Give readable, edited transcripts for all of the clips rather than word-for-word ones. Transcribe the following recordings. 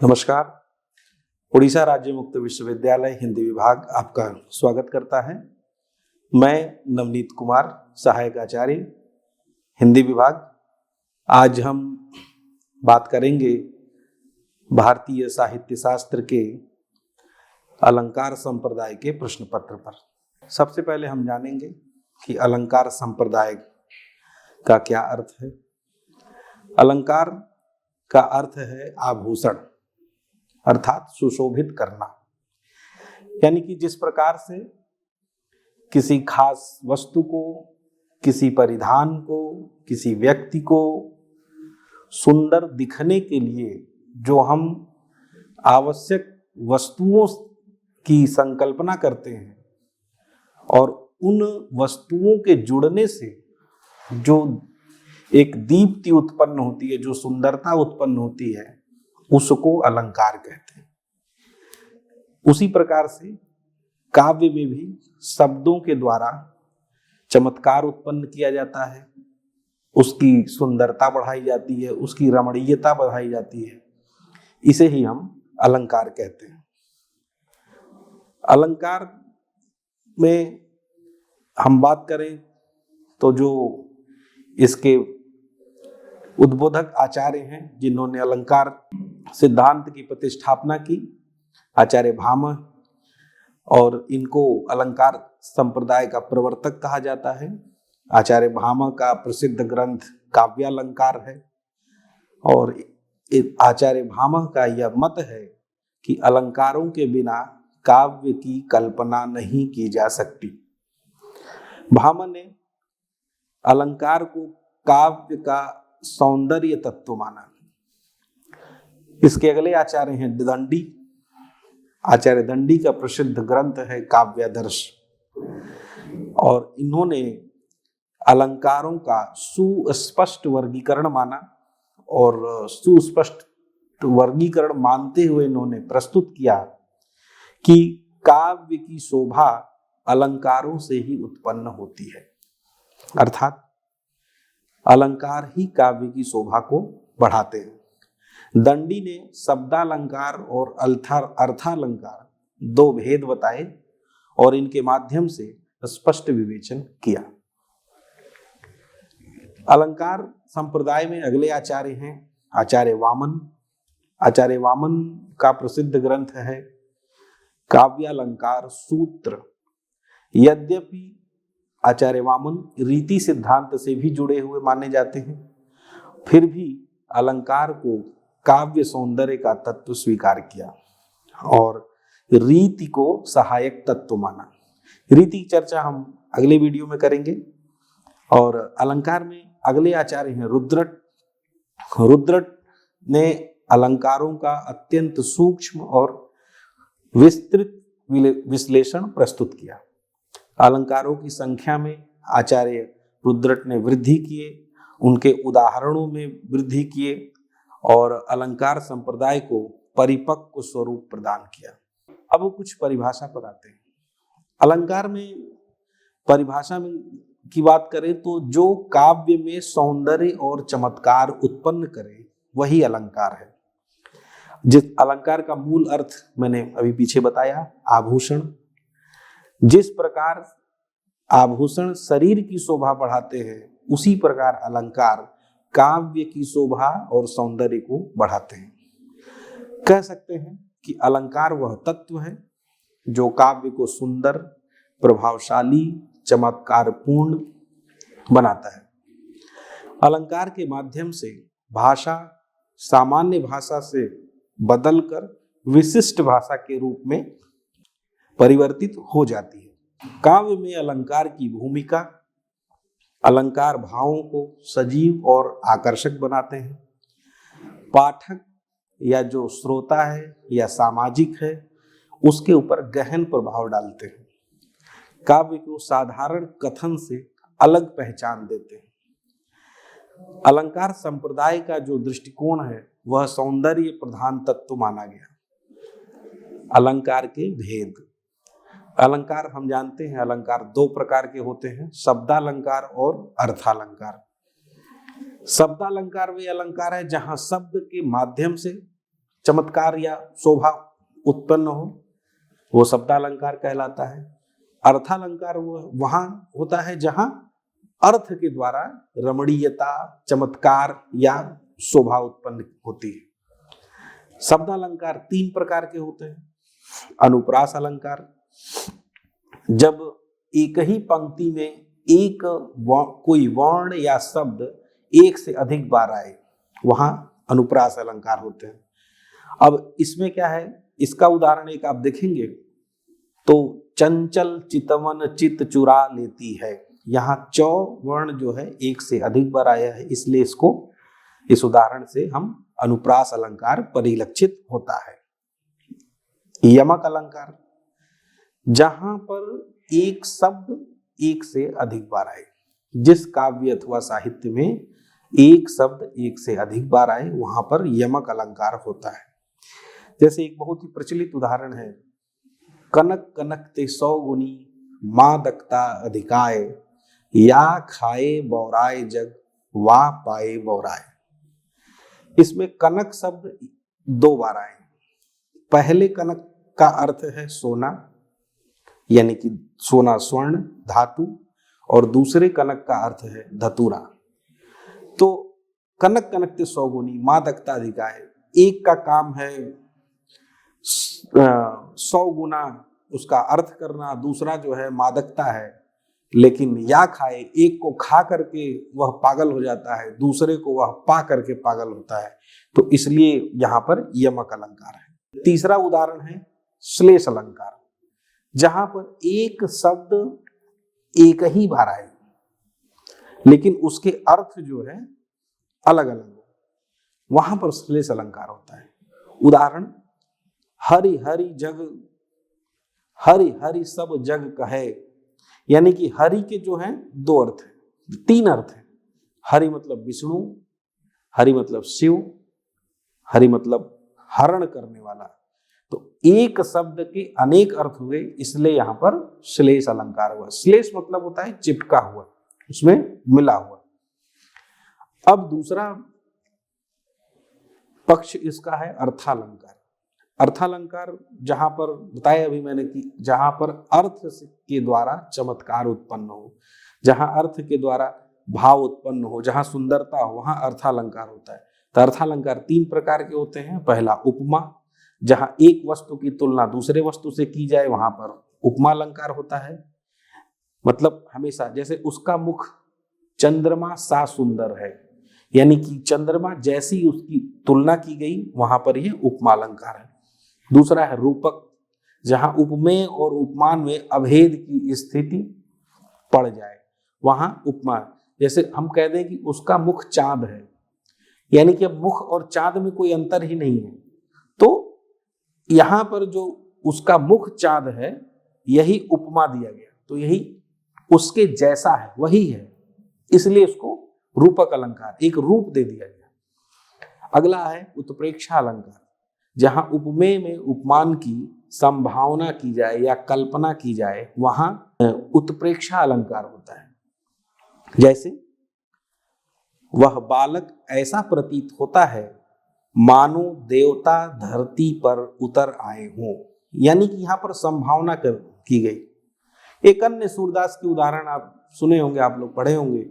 नमस्कार। उड़ीसा राज्य मुक्त विश्वविद्यालय हिंदी विभाग आपका स्वागत करता है। मैं नवनीत कुमार, सहायक आचार्य हिंदी विभाग। आज हम बात करेंगे भारतीय साहित्य शास्त्र के अलंकार संप्रदाय के प्रश्न पत्र पर। सबसे पहले हम जानेंगे कि अलंकार संप्रदाय का क्या अर्थ है। अलंकार का अर्थ है आभूषण, अर्थात सुशोभित करना। यानी कि जिस प्रकार से किसी खास वस्तु को, किसी परिधान को, किसी व्यक्ति को सुंदर दिखने के लिए जो हम आवश्यक वस्तुओं की संकल्पना करते हैं और उन वस्तुओं के जुड़ने से जो एक दीप्ति उत्पन्न होती है, जो सुंदरता उत्पन्न होती है, उसको अलंकार कहते हैं। उसी प्रकार से काव्य में भी शब्दों के द्वारा चमत्कार उत्पन्न किया जाता है, उसकी सुंदरता बढ़ाई जाती है, उसकी रमणीयता बढ़ाई जाती है। इसे ही हम अलंकार कहते हैं। अलंकार में हम बात करें तो जो इसके उद्बोधक आचार्य हैं, जिन्होंने अलंकार सिद्धांत की प्रतिष्ठापना की, आचार्य भामह, और इनको अलंकार संप्रदाय का प्रवर्तक कहा जाता है। आचार्य भामह का प्रसिद्ध ग्रंथ काव्यालंकार है और आचार्य भामह का यह मत है कि अलंकारों के बिना काव्य की कल्पना नहीं की जा सकती। भामह ने अलंकार को काव्य का सौंदर्य तत्व माना। इसके अगले आचार्य हैं दंडी। आचार्य दंडी का प्रसिद्ध ग्रंथ है काव्यादर्श और इन्होंने अलंकारों का सुस्पष्ट वर्गीकरण माना और सुस्पष्ट वर्गीकरण मानते हुए इन्होंने प्रस्तुत किया कि काव्य की शोभा अलंकारों से ही उत्पन्न होती है, अर्थात अलंकार ही काव्य की शोभा को बढ़ाते हैं। दंडी ने शब्दालंकार और अर्थालंकार दो भेद बताए और इनके माध्यम से स्पष्ट विवेचन किया। अलंकार संप्रदाय में अगले आचार्य हैं आचार्य वामन। आचार्य वामन का प्रसिद्ध ग्रंथ है काव्यालंकार सूत्र। यद्यपि आचार्य वामन रीति सिद्धांत से भी जुड़े हुए माने जाते हैं, फिर भी अलंकार को काव्य सौंदर्य का तत्व स्वीकार किया और रीति को सहायक तत्व माना। रीति की चर्चा हम अगले वीडियो में करेंगे। और अलंकार में अगले आचार्य हैं रुद्रट। रुद्रट ने अलंकारों का अत्यंत सूक्ष्म और विस्तृत विश्लेषण प्रस्तुत किया। अलंकारों की संख्या में आचार्य रुद्रट ने वृद्धि किए, उनके उदाहरणों में वृद्धि किए और अलंकार संप्रदाय को परिपक्व स्वरूप प्रदान किया। अब कुछ परिभाषा पर आते हैं। अलंकार में परिभाषा में की बात करें तो जो काव्य में सौंदर्य और चमत्कार उत्पन्न करे वही अलंकार है। जिस अलंकार का मूल अर्थ मैंने अभी पीछे बताया, आभूषण। जिस प्रकार आभूषण शरीर की शोभा बढ़ाते हैं, उसी प्रकार अलंकार काव्य की शोभा और सौंदर्य को बढ़ाते हैं। कह सकते हैं कि अलंकार वह तत्व है जो काव्य को सुंदर, प्रभावशाली, चमत्कारपूर्ण बनाता है। अलंकार के माध्यम से भाषा सामान्य भाषा से बदलकर विशिष्ट भाषा के रूप में परिवर्तित हो जाती है। काव्य में अलंकार की भूमिका, अलंकार भावों को सजीव और आकर्षक बनाते हैं। पाठक या जो श्रोता है या सामाजिक है, उसके ऊपर गहन प्रभाव डालते हैं। काव्य को साधारण कथन से अलग पहचान देते हैं। अलंकार संप्रदाय का जो दृष्टिकोण है वह सौंदर्य प्रधान तत्व माना गया। अलंकार के भेद। अलंकार हम जानते हैं, अलंकार दो प्रकार के होते हैं, शब्दालंकार और अर्थालंकार। शब्दालंकार वे अलंकार है जहां शब्द के माध्यम से चमत्कार या शोभा उत्पन्न हो, वो शब्दालंकार कहलाता है। अर्थालंकार वो वहां होता है जहां अर्थ के द्वारा रमणीयता, चमत्कार या शोभा उत्पन्न होती है। शब्दालंकार 3 प्रकार के होते हैं। अनुप्रास अलंकार, जब एक ही पंक्ति में एक कोई वर्ण या शब्द एक से अधिक बार आए, वहां अनुप्रास अलंकार होते हैं। अब इसमें क्या है, इसका उदाहरण एक आप देखेंगे तो चंचल चितवन चित चुरा लेती है, यहाँ चौ वर्ण जो है एक से अधिक बार आया है, इसलिए इसको इस उदाहरण से हम अनुप्रास अलंकार परिलक्षित होता है। यमक अलंकार, जहां पर एक शब्द एक से अधिक बार आए, जिस काव्य अथवा साहित्य में एक शब्द एक से अधिक बार आए वहां पर यमक अलंकार होता है। जैसे एक बहुत ही प्रचलित उदाहरण है, कनक कनकते 100 गुनी मादकता अधिकाय, या खाए बौराए जग वा पाए बौराए। इसमें कनक शब्द 2 बार आए। पहले कनक का अर्थ है सोना, यानी कि सोना स्वर्ण धातु, और दूसरे कनक का अर्थ है धतूरा। तो कनक कनकते 100 गुनी मादकता अधिकाय, एक का काम है 100 गुना उसका अर्थ करना, दूसरा जो है मादकता है। लेकिन या खाए, एक को खा करके वह पागल हो जाता है, दूसरे को वह पा करके पागल होता है, तो इसलिए यहाँ पर यमक अलंकार है। तीसरा उदाहरण है श्लेष अलंकार, जहां पर एक शब्द एक ही बार आए लेकिन उसके अर्थ जो है अलग अलग हो, वहां पर श्लेष अलंकार होता है। उदाहरण, हरि हरि जग, हरि हरि सब जग कहे, यानी कि हरि के जो है 2 अर्थ है, 3 अर्थ है। हरि मतलब विष्णु, हरि मतलब शिव, हरि मतलब हरण करने वाला। तो एक शब्द के अनेक अर्थ हुए, इसलिए यहां पर श्लेष अलंकार हुआ। श्लेष मतलब होता है चिपका हुआ, उसमें मिला हुआ। अब दूसरा पक्ष इसका है अर्थालंकार। अर्थालंकार जहां पर बताया अभी मैंने कि जहां पर अर्थ के द्वारा चमत्कार उत्पन्न हो, जहां अर्थ के द्वारा भाव उत्पन्न हो, जहां सुंदरता हो, वहां अर्थालंकार होता है। तो अर्थालंकार 3 प्रकार के होते हैं। पहला उपमा, जहां एक वस्तु की तुलना दूसरे वस्तु से की जाए, वहां पर उपमा अलंकार होता है। मतलब हमेशा, जैसे उसका मुख चंद्रमा सा सुंदर है, यानी कि चंद्रमा जैसी उसकी तुलना की गई, वहां पर यह उपमा अलंकार है। दूसरा है रूपक, जहां उपमेय और उपमान में अभेद की स्थिति पड़ जाए, वहां उपमा। जैसे हम कह दें कि उसका मुख चांद है, यानी कि अब मुख और चांद में कोई अंतर ही नहीं है, तो यहां पर जो उसका मुख चांद है यही उपमा दिया गया, तो यही उसके जैसा है, वही है, इसलिए उसको रूपक अलंकार, एक रूप दे दिया गया। अगला है उत्प्रेक्षा अलंकार, जहां उपमेय में उपमान की संभावना की जाए या कल्पना की जाए, वहां उत्प्रेक्षा अलंकार होता है। जैसे, वह बालक ऐसा प्रतीत होता है मानो देवता धरती पर उतर आए हों, यानी कि यहाँ पर संभावना की गई। एक अन्य सूरदास की उदाहरण आप सुने होंगे, आप लोग पढ़े होंगे,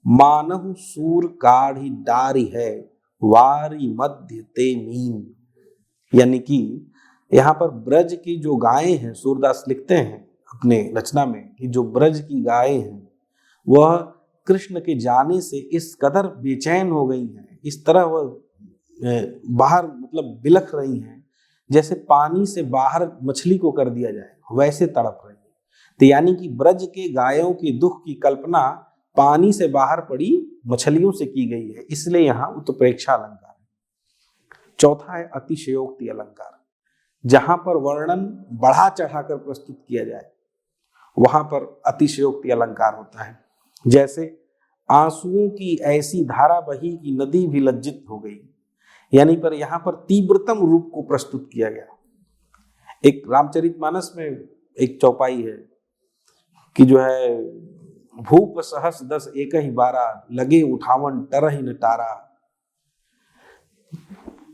मानहु सूर काढ़ी डारी है वारी मध्य ते मीन, यानी कि यहाँ पर ब्रज की जो गायें हैं, सूरदास लिखते हैं अपने रचना में कि जो ब्रज की गायें हैं वह कृष्ण के जाने से इस कदर बेचैन हो गई हैं, इस तरह वह बाहर मतलब बिलख रही हैं, जैसे पानी से बाहर मछली को कर दिया जाए, वैसे तड़प रही है। तो यानी कि ब्रज के गायों के दुख की कल्पना पानी से बाहर पड़ी मछलियों से की गई है, इसलिए यहाँ उत्प्रेक्षा अलंकार है। चौथा है अतिशयोक्ति अलंकार, जहां पर वर्णन बढ़ा चढ़ाकर प्रस्तुत किया जाए, वहां पर अतिशयोक्ति अलंकार होता है। जैसे, आंसुओं की ऐसी धारा बही कि नदी भी लज्जित हो गई, यानी पर यहाँ पर तीव्रतम रूप को प्रस्तुत किया गया। एक रामचरितमानस में एक चौपाई है कि जो है, भूप सहस 10 एक ही बारा, लगे उठावन टरहि न टारा।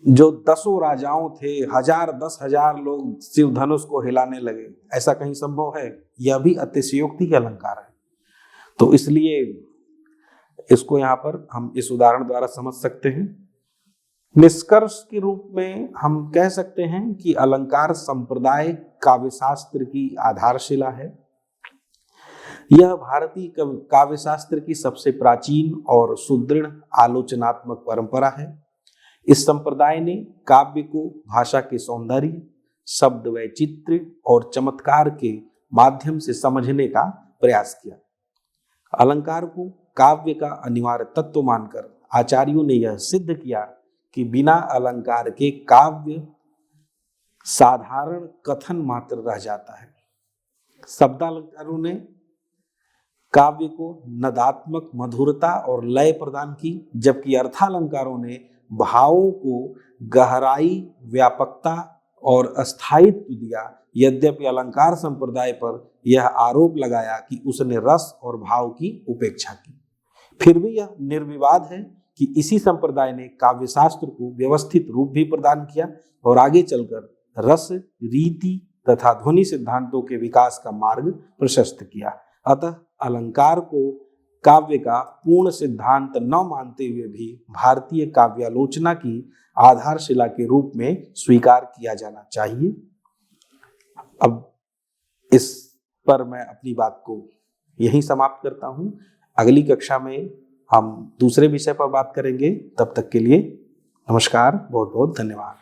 जो 10 राजाओं थे, 1000 लोग शिव धनुष को हिलाने लगे, ऐसा कहीं संभव है? यह भी अतिशयोक्ति के अलंकार है। तो इसलिए इसको यहाँ पर हम इस उदाहरण द्वारा समझ सकते हैं। निष्कर्ष के रूप में हम कह सकते हैं कि अलंकार संप्रदाय काव्यशास्त्र की आधारशिला है। यह भारतीय काव्यशास्त्र की सबसे प्राचीन और सुदृढ़ आलोचनात्मक परंपरा है। इस संप्रदाय ने काव्य को भाषा के सौंदर्य, शब्द वैचित्र्य और चमत्कार के माध्यम से समझने का प्रयास किया। अलंकार को काव्य का अनिवार्य तत्व मानकर आचार्यों ने यह सिद्ध किया कि बिना अलंकार के काव्य साधारण कथन मात्र रह जाता है। शब्दालंकारों ने काव्य को नदात्मक मधुरता और लय प्रदान की, जबकि अर्थालंकारों ने भावों को गहराई, व्यापकता और अस्थायित्व दिया। यद्यपि अलंकार संप्रदाय पर यह आरोप लगाया कि उसने रस और भाव की उपेक्षा की, फिर भी यह निर्विवाद है कि इसी संप्रदाय ने काव्यशास्त्र को व्यवस्थित रूप भी प्रदान किया और आगे चलकर रस, रीति तथा ध्वनि सिद्धांतों के विकास का मार्ग प्रशस्त किया। अतः अलंकार को काव्य का पूर्ण सिद्धांत न मानते हुए भी भारतीय काव्यालोचना की आधारशिला के रूप में स्वीकार किया जाना चाहिए। अब इस पर मैं अपनी बात को यहीं समाप्त करता हूं। अगली कक्षा में हम दूसरे विषय पर बात करेंगे। तब तक के लिए नमस्कार, बहुत बहुत धन्यवाद।